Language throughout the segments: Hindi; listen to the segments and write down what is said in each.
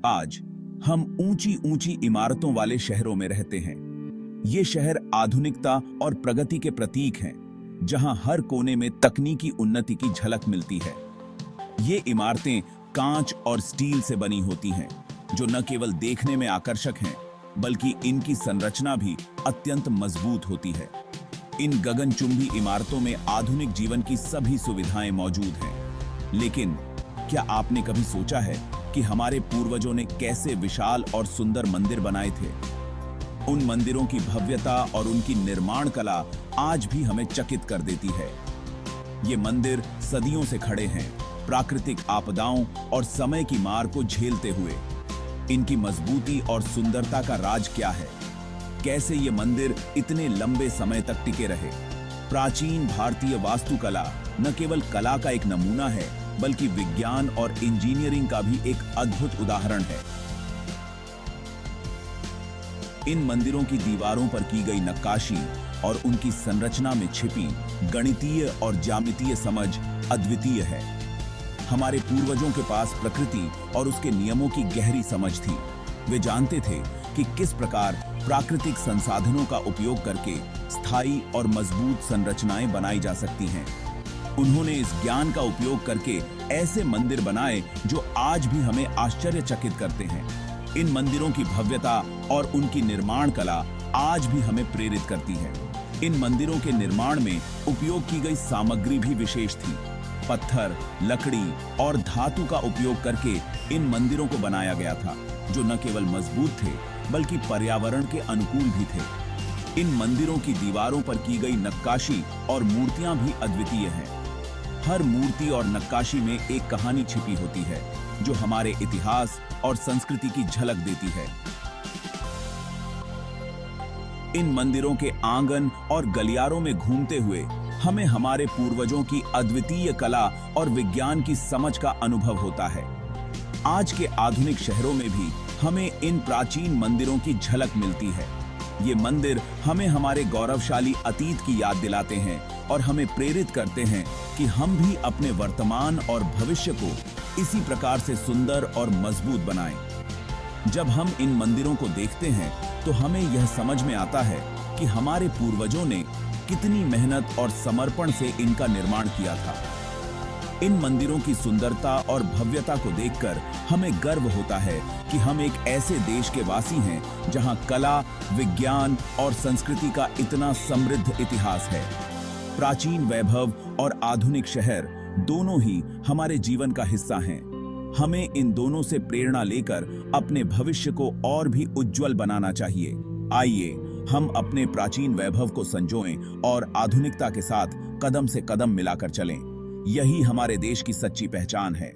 आज हम ऊंची ऊंची इमारतों वाले शहरों में रहते हैं। ये शहर आधुनिकता और प्रगति के प्रतीक हैं, जहां हर कोने में तकनीकी उन्नति की झलक मिलती है। ये इमारतें कांच और स्टील से बनी होती हैं, जो न केवल देखने में आकर्षक हैं, बल्कि इनकी संरचना भी अत्यंत मजबूत होती है। इन गगनचुंबी इमारतों में आधुनिक जीवन की सभी सुविधाएं मौजूद हैं। लेकिन क्या आपने कभी सोचा है कि हमारे पूर्वजों ने कैसे विशाल और सुंदर मंदिर बनाए थे? उन मंदिरों की भव्यता और उनकी निर्माण कला आज भी हमें चकित कर देती है। ये मंदिर सदियों से खड़े हैं, प्राकृतिक आपदाओं और समय की मार को झेलते हुए। इनकी मजबूती और सुंदरता का राज क्या है? कैसे ये मंदिर इतने लंबे समय तक टिके रहे? प्राचीन भारतीय वास्तुकला न केवल कला का एक नमूना है, बल्कि विज्ञान और इंजीनियरिंग का भी एक अद्भुत उदाहरण है। इन मंदिरों की दीवारों पर की गई नक्काशी और उनकी संरचना में छिपी गणितीय और ज्यामितीय समझ अद्वितीय है। हमारे पूर्वजों के पास प्रकृति और उसके नियमों की गहरी समझ थी। वे जानते थे कि किस प्रकार प्राकृतिक संसाधनों का उपयोग करके स्थायी और मजबूत संरचनाएं बनाई जा सकती हैं। उन्होंने इस ज्ञान का उपयोग करके ऐसे मंदिर बनाए जो आज भी हमें आश्चर्यचकित करते हैं। इन मंदिरों की भव्यता और उनकी निर्माण कला आज भी हमें प्रेरित करती है। इन मंदिरों के निर्माण में उपयोग की गई सामग्री भी विशेष थी। पत्थर, लकड़ी और धातु का उपयोग करके इन मंदिरों को बनाया गया था, जो न केवल मजबूत थे, बल्कि पर्यावरण के अनुकूल भी थे। इन मंदिरों की दीवारों पर की गई नक्काशी और मूर्तियां भी अद्वितीय हैं। हर मूर्ति और नक्काशी में एक कहानी छिपी होती है, जो हमारे इतिहास और संस्कृति की झलक देती है। इन मंदिरों के आंगन और गलियारों में घूमते हुए हमें हमारे पूर्वजों की अद्वितीय कला और विज्ञान की समझ का अनुभव होता है। आज के आधुनिक शहरों में भी हमें इन प्राचीन मंदिरों की झलक मिलती है। ये मंदिर हमें हमारे गौरवशाली अतीत की याद दिलाते हैं और हमें प्रेरित करते हैं कि हम भी अपने वर्तमान और भविष्य को इसी प्रकार से सुंदर और मजबूत बनाएं। जब हम इन मंदिरों को देखते हैं तो हमें यह समझ में आता है कि हमारे पूर्वजों ने कितनी मेहनत और समर्पण से इनका निर्माण किया था। इन मंदिरों की सुंदरता और भव्यता को देखकर हमें गर्व होता है कि हम एक ऐसे देश के वासी हैं जहां कला, विज्ञान और संस्कृति का इतना समृद्ध इतिहास है। प्राचीन वैभव और आधुनिक शहर दोनों ही हमारे जीवन का हिस्सा हैं। हमें इन दोनों से प्रेरणा लेकर अपने भविष्य को और भी उज्जवल बनाना चाहिए। आइए हम अपने प्राचीन वैभव को संजोएं और आधुनिकता के साथ कदम से कदम मिलाकर चलें। यही हमारे देश की सच्ची पहचान है।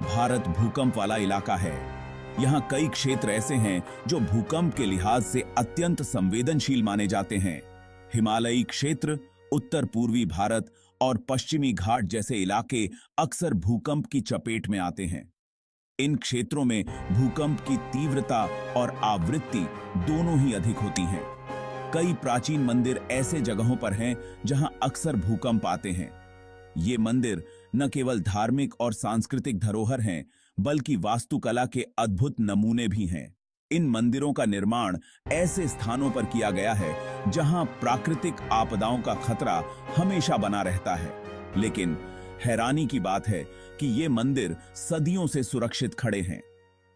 भारत भूकंप वाला इलाका है। यहाँ कई क्षेत्र ऐसे हैं जो भूकंप के लिहाज से अत्यंत संवेदनशील माने जाते हैं। हिमालयी क्षेत्र, उत्तर पूर्वी भारत और पश्चिमी घाट जैसे इलाके अक्सर भूकंप की चपेट में आते हैं। इन क्षेत्रों में भूकंप की तीव्रता और आवृत्ति दोनों ही अधिक होती हैं। कई प्राचीन मंदिर ऐसे जगहों पर हैं जहां अक्सर भूकंप आते हैं। ये मंदिर न केवल धार्मिक और सांस्कृतिक धरोहर हैं, बल्कि वास्तुकला के अद्भुत नमूने भी हैं। इन मंदिरों का निर्माण ऐसे स्थानों पर किया गया है जहां प्राकृतिक आपदाओं का खतरा हमेशा बना रहता है। लेकिन हैरानी की बात है कि ये मंदिर सदियों से सुरक्षित खड़े हैं।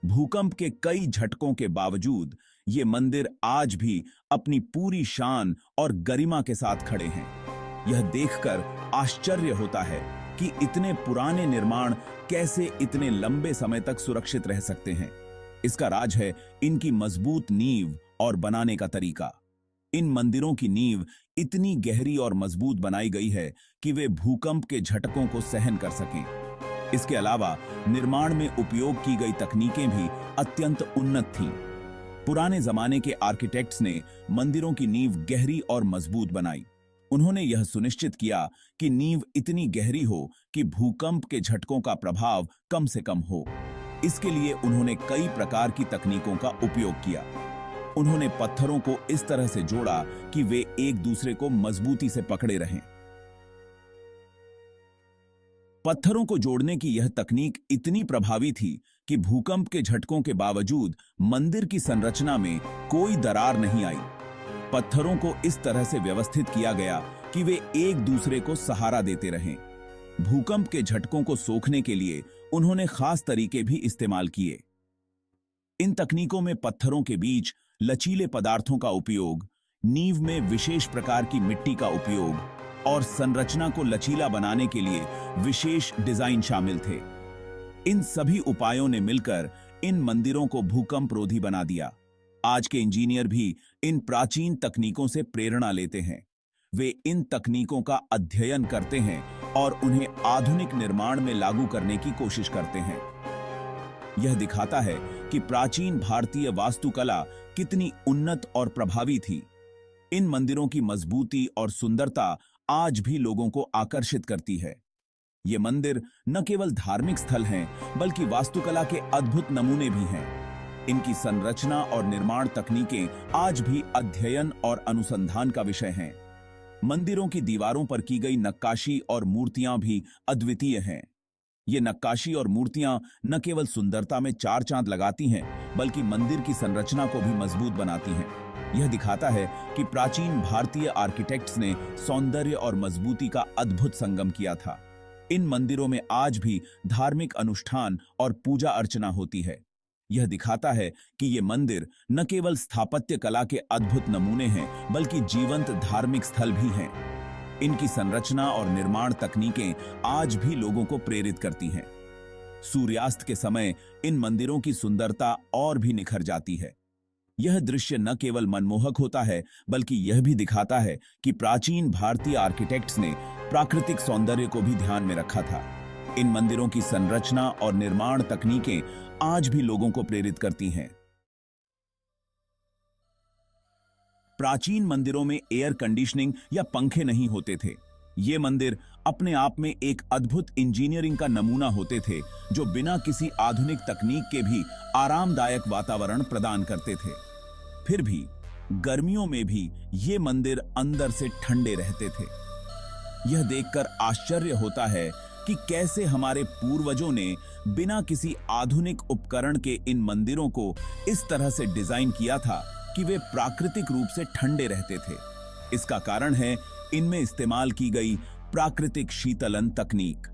भूकंप के कई झटकों के बावजूद ये मंदिर आज भी अपनी पूरी शान और गरिमा के साथ खड़े हैं। यह देखकर आश्चर्य होता है कि इतने पुराने निर्माण कैसे इतने लंबे समय तक सुरक्षित रह सकते हैं। इसका राज है इनकी मजबूत नींव और बनाने का तरीका। इन मंदिरों की नींव इतनी गहरी और मजबूत बनाई गई है कि वे भूकंप के झटकों को सहन कर सकें। इसके अलावा निर्माण में उपयोग की गई तकनीकें भी अत्यंत उन्नत थीं। पुराने जमाने के आर्किटेक्ट्स ने मंदिरों की नींव गहरी और मजबूत बनाई। उन्होंने यह सुनिश्चित किया कि नींव इतनी गहरी हो कि भूकंप के झटकों का प्रभाव कम से कम हो। इसके लिए उन्होंने कई प्रकार की तकनीकों का उपयोग किया। उन्होंने पत्थरों को इस तरह से जोड़ा कि वे एक दूसरे को मजबूती से पकड़े रहें। पत्थरों को जोड़ने की यह तकनीक इतनी प्रभावी थी कि भूकंप के झटकों के बावजूद मंदिर की संरचना में कोई दरार नहीं आई। पत्थरों को इस तरह से व्यवस्थित किया गया कि वे एक दूसरे को सहारा देते रहें। भूकंप के झटकों को सोखने के लिए उन्होंने खास तरीके भी इस्तेमाल किए। इन तकनीकों में पत्थरों के बीच लचीले पदार्थों का उपयोग, नींव में विशेष प्रकार की मिट्टी का उपयोग और संरचना को लचीला बनाने के लिए विशेष डिजाइन शामिल थे। इन सभी उपायों ने मिलकर इन मंदिरों को भूकंपरोधी बना दिया। आज के इंजीनियर भी इन प्राचीन तकनीकों से प्रेरणा लेते हैं। वे इन तकनीकों का अध्ययन करते हैं और उन्हें आधुनिक निर्माण में लागू करने की कोशिश करते हैं। यह दिखाता है कि प्राचीन भारतीय वास्तुकला कितनी उन्नत और प्रभावी थी। इन मंदिरों की मजबूती और सुंदरता आज भी लोगों को आकर्षित करती है। ये मंदिर न केवल धार्मिक स्थल हैं, बल्कि वास्तुकला के अद्भुत नमूने भी हैं। इनकी संरचना और निर्माण तकनीकें आज भी अध्ययन और अनुसंधान का विषय हैं। मंदिरों की दीवारों पर की गई नक्काशी और मूर्तियां भी अद्वितीय हैं। ये नक्काशी और मूर्तियां न केवल सुंदरता में चार चांद लगाती हैं, बल्कि मंदिर की संरचना को भी मजबूत बनाती हैं। यह दिखाता है कि प्राचीन भारतीय आर्किटेक्ट्स ने सौंदर्य और मजबूती का अद्भुत संगम किया था। इन मंदिरों में आज भी धार्मिक अनुष्ठान और पूजा अर्चना होती है। यह दिखाता है कि ये मंदिर न केवल स्थापत्य कला के अद्भुत नमूने हैं, बल्कि जीवंत धार्मिक स्थल भी हैं। इनकी संरचना और निर्माण तकनीकें आज भी लोगों को प्रेरित करती हैं। सूर्यास्त के समय इन मंदिरों की सुंदरता और भी निखर जाती है। यह दृश्य न केवल मनमोहक होता है, बल्कि यह भी दिखाता है कि प्राचीन भारतीय आर्किटेक्ट्स ने प्राकृतिक सौंदर्य को भी ध्यान में रखा था। इन मंदिरों की संरचना और निर्माण तकनीकें आज भी लोगों को प्रेरित करती हैं। प्राचीन मंदिरों में एयर कंडीशनिंग या पंखे नहीं होते थे। ये मंदिर अपने आप में एक अद्भुत इंजीनियरिंग का नमूना होते थे, जो बिना किसी आधुनिक तकनीक के भी आरामदायक वातावरण प्रदान करते थे। फिर भी गर्मियों में भी ये मंदिर अंदर से ठंडे रहते थे। यह देखकर आश्चर्य होता है कि कैसे हमारे पूर्वजों ने बिना किसी आधुनिक उपकरण के इन मंदिरों को इस तरह से डिजाइन किया था कि वे प्राकृतिक रूप से ठंडे रहते थे। इसका कारण है इनमें इस्तेमाल की गई प्राकृतिक शीतलन तकनीक।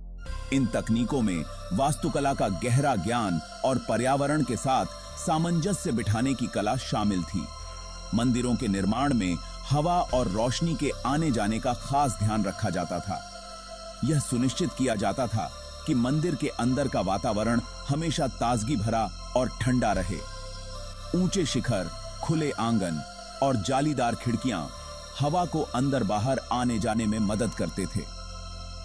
इन तकनीकों में वास्तुकला का गहरा ज्ञान और पर्यावरण के साथ सामंजस्य बिठाने की कला शामिल थी। मंदिरों के निर्माण में हवा और रोशनी के आने जाने का खास ध्यान रखा जाता था। यह सुनिश्चित किया जाता था कि मंदिर के अंदर का वातावरण हमेशा ताजगी भरा और ठंडा रहे। ऊंचे शिखर, खुले आंगन और जालीदार खिड़कियां हवा को अंदर बाहर आने जाने में मदद करते थे।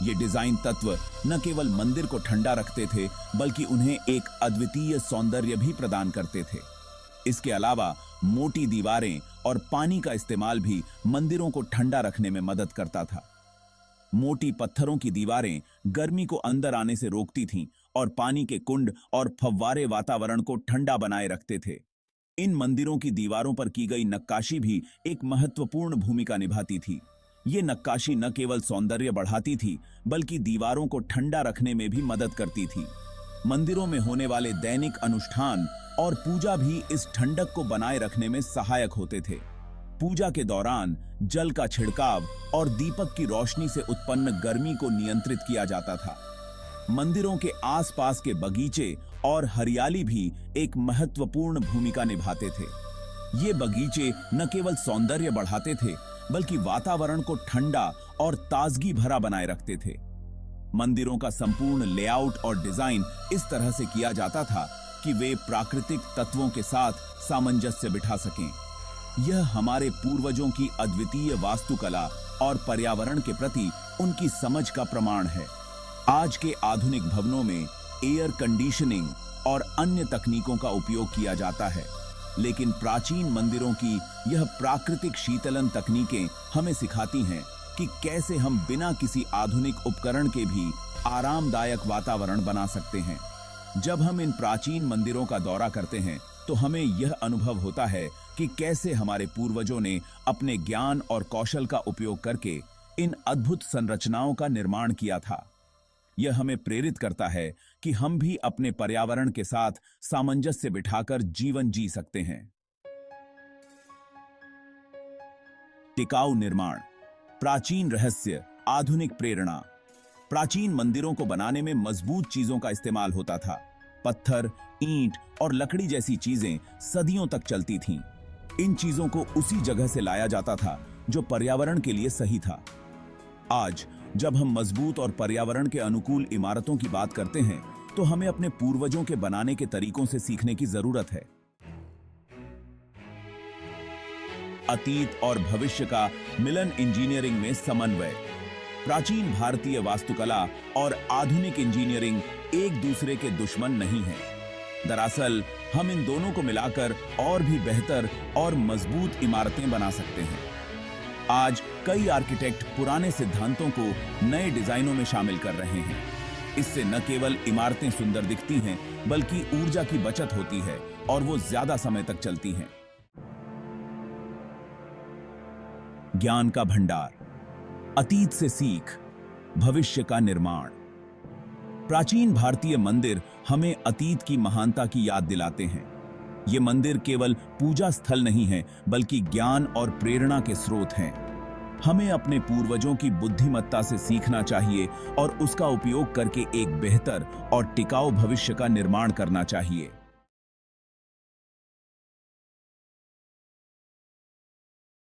ये डिजाइन तत्व न केवल मंदिर को ठंडा रखते थे, बल्कि उन्हें एक अद्वितीय सौंदर्य भी प्रदान करते थे। इसके अलावा मोटी दीवारें और पानी का इस्तेमाल भी मंदिरों को ठंडा रखने में मदद करता था। मोटी पत्थरों की दीवारें गर्मी को अंदर आने से रोकती थीं और पानी के कुंड और फव्वारे वातावरण को ठंडा बनाए रखते थे। इन मंदिरों की दीवारों पर की गई नक्काशी भी एक महत्वपूर्ण भूमिका निभाती थी। ये नक्काशी न केवल सौंदर्य बढ़ाती थी, बल्कि दीवारों को ठंडा रखने में भी मदद करती थी। मंदिरों में होने वाले दैनिक अनुष्ठान और पूजा भी इस ठंडक को बनाए रखने में सहायक होते थे। पूजा के दौरान जल का छिड़काव और दीपक की रोशनी से उत्पन्न गर्मी को नियंत्रित किया जाता था। मंदिरों के आसपास के बगीचे और हरियाली भी एक महत्वपूर्ण भूमिका निभाते थे। ये बगीचे न केवल सौंदर्य बढ़ाते थे, बल्कि वातावरण को ठंडा और ताजगी भरा बनाए रखते थे। मंदिरों का संपूर्ण लेआउट और डिजाइन इस तरह से किया जाता था कि वे प्राकृतिक तत्वों के साथ सामंजस्य बिठा सकें। यह हमारे पूर्वजों की अद्वितीय वास्तुकला और पर्यावरण के प्रति उनकी समझ का प्रमाण है। आज के आधुनिक भवनों में एयर कंडीशनिंग और अन्य तकनीकों का उपयोग किया जाता है, लेकिन प्राचीन मंदिरों की यह प्राकृतिक शीतलन तकनीकें हमें सिखाती हैं कि कैसे हम बिना किसी आधुनिक उपकरण के भी आरामदायक वातावरण बना सकते हैं। जब हम इन प्राचीन मंदिरों का दौरा करते हैं, तो हमें यह अनुभव होता है कि कैसे हमारे पूर्वजों ने अपने ज्ञान और कौशल का उपयोग करके इन अद्भुत संरचनाओं का निर्माण किया था। यह हमें प्रेरित करता है कि हम भी अपने पर्यावरण के साथ सामंजस्य बिठाकर जीवन जी सकते हैं। टिकाऊ निर्माण, प्राचीन रहस्य, आधुनिक प्रेरणा। प्राचीन मंदिरों को बनाने में मजबूत चीजों का इस्तेमाल होता था। पत्थर, ईंट और लकड़ी जैसी चीजें सदियों तक चलती थीं। इन चीजों को उसी जगह से लाया जाता था जो पर्यावरण के लिए सही था। आज जब हम मजबूत और पर्यावरण के अनुकूल इमारतों की बात करते हैं, तो हमें अपने पूर्वजों के बनाने के तरीकों से सीखने की जरूरत है। अतीत और भविष्य का मिलन इंजीनियरिंग में समन्वय। प्राचीन भारतीय वास्तुकला और आधुनिक इंजीनियरिंग एक दूसरे के दुश्मन नहीं हैं। दरअसल हम इन दोनों को मिलाकर और भी बेहतर और मजबूत इमारतें बना सकते हैं। आज कई आर्किटेक्ट पुराने सिद्धांतों को नए डिजाइनों में शामिल कर रहे हैं। इससे न केवल इमारतें सुंदर दिखती हैं, बल्कि ऊर्जा की बचत होती है और वो ज्यादा समय तक चलती हैं। ज्ञान का भंडार, अतीत से सीख, भविष्य का निर्माण। प्राचीन भारतीय मंदिर हमें अतीत की महानता की याद दिलाते हैं। ये मंदिर केवल पूजा स्थल नहीं है, बल्कि ज्ञान और प्रेरणा के स्रोत हैं। हमें अपने पूर्वजों की बुद्धिमत्ता से सीखना चाहिए और उसका उपयोग करके एक बेहतर और टिकाऊ भविष्य का निर्माण करना चाहिए।